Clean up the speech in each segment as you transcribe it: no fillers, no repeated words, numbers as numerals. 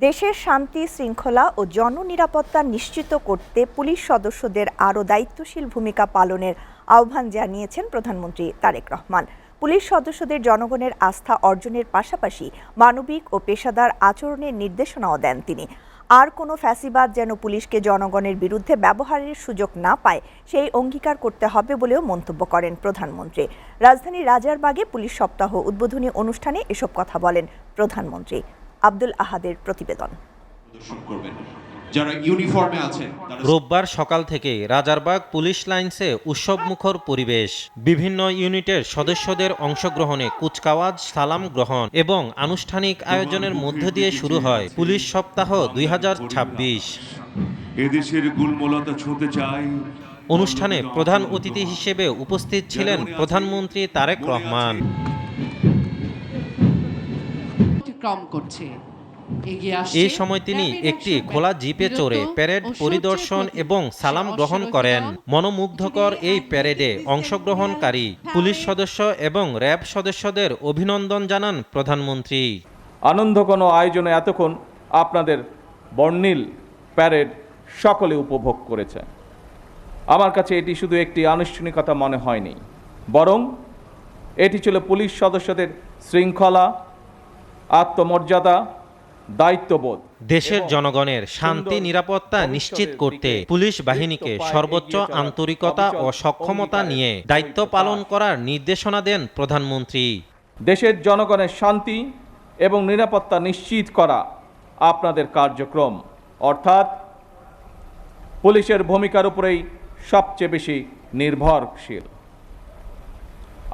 দেশের শান্তি শৃঙ্খলা ও জননিরাপত্তা নিশ্চিত করতে পুলিশ সদস্যদের আরও দায়িত্বশীল ভূমিকা পালনের আহ্বান জানিয়েছেন প্রধানমন্ত্রী তারেক রহমান। পুলিশ সদস্যদের জনগণের আস্থা অর্জনের পাশাপাশি মানবিক ও পেশাদার আচরণের নির্দেশনাও দেন তিনি। আর কোনো ফ্যাসিবাদ যেন পুলিশকে জনগণের বিরুদ্ধে ব্যবহারের সুযোগ না পায় সেই অঙ্গীকার করতে হবে বলেও মন্তব্য করেন প্রধানমন্ত্রী। রাজধানীর রাজারবাগে পুলিশ সপ্তাহ উদ্বোধনী অনুষ্ঠানে এসব কথা বলেন প্রধানমন্ত্রী। আব্দুল আহাদের প্রতিবেদন। রোববার সকাল থেকে রাজারবাগ পুলিশ লাইন্সে উৎসবমুখর পরিবেশ। বিভিন্ন ইউনিটের সদস্যদের অংশগ্রহণে কুচকাওয়াজ, সালাম গ্রহণ এবং আনুষ্ঠানিক আয়োজনের মধ্য দিয়ে শুরু হয় পুলিশ সপ্তাহ 2026। এদেশের গুলমলতা ছুঁতে চাই। অনুষ্ঠানে প্রধান অতিথি হিসেবে উপস্থিত ছিলেন প্রধানমন্ত্রী তারেক রহমান। এই সময় তিনি একটি খোলা জিপে চড়ে প্যারেড পরিদর্শন এবং সালাম গ্রহণ করেন। মনোমুগ্ধকর এই প্যারেডে অংশগ্রহণকারী পুলিশ সদস্য এবং র্যাব সদস্যদের অভিনন্দন জানান প্রধানমন্ত্রী। আনন্দ কোনো আয়োজনে এতক্ষণ আপনাদের বর্ণিল প্যারেড সকলে উপভোগ করেছে। আমার কাছে এটি শুধু একটি আনুষ্ঠানিকতা মনে হয়নি, বরং এটি ছিল পুলিশ সদস্যদের শৃঙ্খলা, আত্মমর্যাদা, দায়িত্ববোধ। দেশের জনগণের শান্তি নিরাপত্তা নিশ্চিত করতে পুলিশ বাহিনীকে সর্বোচ্চ আন্তরিকতা ও সক্ষমতা নিয়ে দায়িত্ব পালন করার নির্দেশনা দেন প্রধানমন্ত্রী। দেশের জনগণের শান্তি এবং নিরাপত্তা নিশ্চিত করা আপনাদের কার্যক্রম, অর্থাৎ পুলিশের ভূমিকার উপরেই সবচেয়ে বেশি নির্ভরশীল।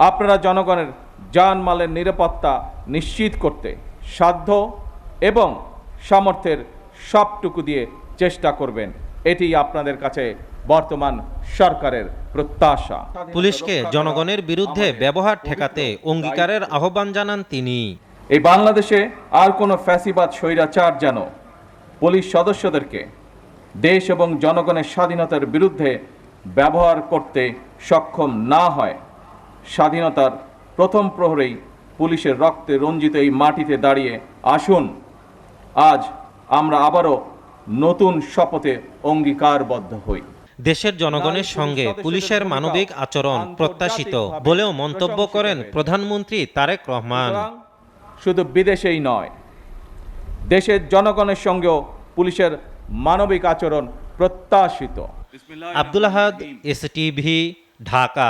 আপনারা জনগণের জানমালের নিরাপত্তা নিশ্চিত করতে সাধ্য এবং সামর্থ্যের সবটুকু দিয়ে চেষ্টা করবেন, এটি আপনাদের কাছে বর্তমান সরকারের প্রত্যাশা। পুলিশকে জনগণের বিরুদ্ধে ব্যবহার ঠেকাতে অঙ্গীকারের আহ্বান জানান তিনি। এই বাংলাদেশে আর কোনো ফ্যাসিবাদ স্বৈরাচার যেন পুলিশ সদস্যদেরকে দেশ এবং জনগণের স্বাধীনতার বিরুদ্ধে ব্যবহার করতে সক্ষম না হয়। স্বাধীনতার প্রথম প্রহরেই পুলিশের রক্তে রঞ্জিত এই মাটিতে দাঁড়িয়ে আসুন আজ আমরা আবারও নতুন শপথে অঙ্গীকারবদ্ধ হই। দেশের জনগণের সঙ্গে পুলিশের মানবিক আচরণ প্রত্যাশিত বলেও মন্তব্য করেন প্রধানমন্ত্রী তারেক রহমান। শুধু বিদেশেই নয়, দেশের জনগণের সঙ্গেও পুলিশের মানবিক আচরণ প্রত্যাশিত। আব্দুল আহাদ, এসটিভি, ঢাকা।